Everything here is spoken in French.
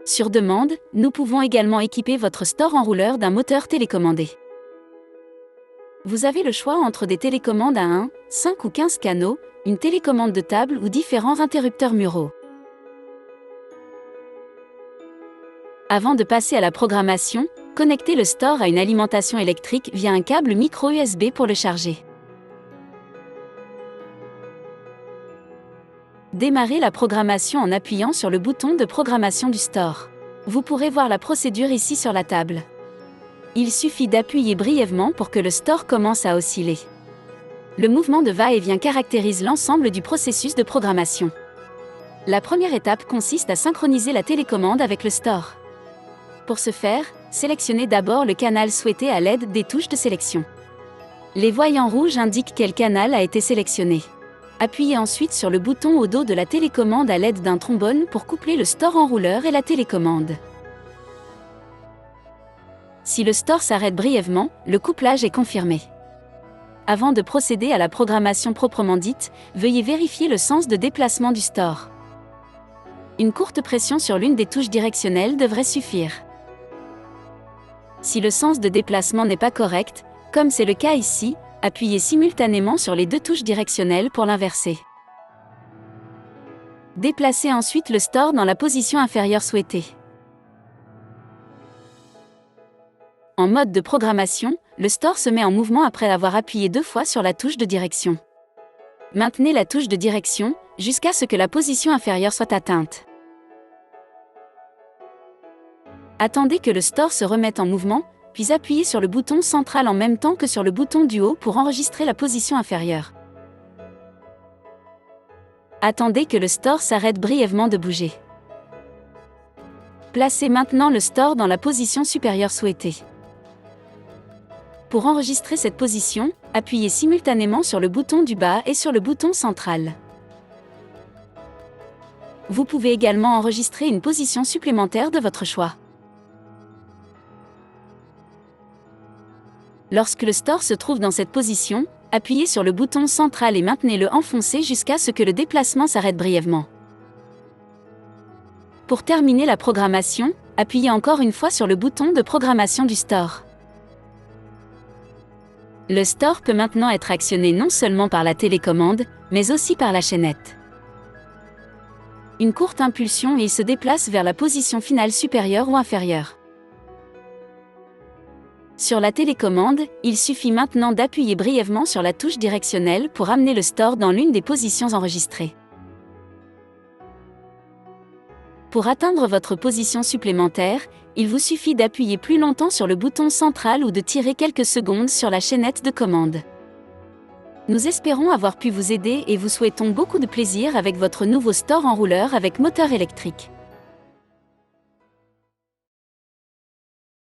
Sur demande, nous pouvons également équiper votre store enrouleur d'un moteur télécommandé. Vous avez le choix entre des télécommandes à 1, 5 ou 15 canaux, une télécommande de table ou différents interrupteurs muraux. Avant de passer à la programmation, connectez le store à une alimentation électrique via un câble micro USB pour le charger. Démarrez la programmation en appuyant sur le bouton de programmation du store. Vous pourrez voir la procédure ici sur la table. Il suffit d'appuyer brièvement pour que le store commence à osciller. Le mouvement de va-et-vient caractérise l'ensemble du processus de programmation. La première étape consiste à synchroniser la télécommande avec le store. Pour ce faire, sélectionnez d'abord le canal souhaité à l'aide des touches de sélection. Les voyants rouges indiquent quel canal a été sélectionné. Appuyez ensuite sur le bouton au dos de la télécommande à l'aide d'un trombone pour coupler le store enrouleur et la télécommande. Si le store s'arrête brièvement, le couplage est confirmé. Avant de procéder à la programmation proprement dite, veuillez vérifier le sens de déplacement du store. Une courte pression sur l'une des touches directionnelles devrait suffire. Si le sens de déplacement n'est pas correct, comme c'est le cas ici, appuyez simultanément sur les deux touches directionnelles pour l'inverser. Déplacez ensuite le store dans la position inférieure souhaitée. En mode de programmation, le store se met en mouvement après avoir appuyé 2 fois sur la touche de direction. Maintenez la touche de direction jusqu'à ce que la position inférieure soit atteinte. Attendez que le store se remette en mouvement, puis appuyez sur le bouton central en même temps que sur le bouton du haut pour enregistrer la position inférieure. Attendez que le store s'arrête brièvement de bouger. Placez maintenant le store dans la position supérieure souhaitée. Pour enregistrer cette position, appuyez simultanément sur le bouton du bas et sur le bouton central. Vous pouvez également enregistrer une position supplémentaire de votre choix. Lorsque le store se trouve dans cette position, appuyez sur le bouton central et maintenez-le enfoncé jusqu'à ce que le déplacement s'arrête brièvement. Pour terminer la programmation, appuyez encore une fois sur le bouton de programmation du store. Le store peut maintenant être actionné non seulement par la télécommande, mais aussi par la chaînette. Une courte impulsion et il se déplace vers la position finale supérieure ou inférieure. Sur la télécommande, il suffit maintenant d'appuyer brièvement sur la touche directionnelle pour amener le store dans l'une des positions enregistrées. Pour atteindre votre position supplémentaire, il vous suffit d'appuyer plus longtemps sur le bouton central ou de tirer quelques secondes sur la chaînette de commande. Nous espérons avoir pu vous aider et vous souhaitons beaucoup de plaisir avec votre nouveau store enrouleur avec moteur électrique.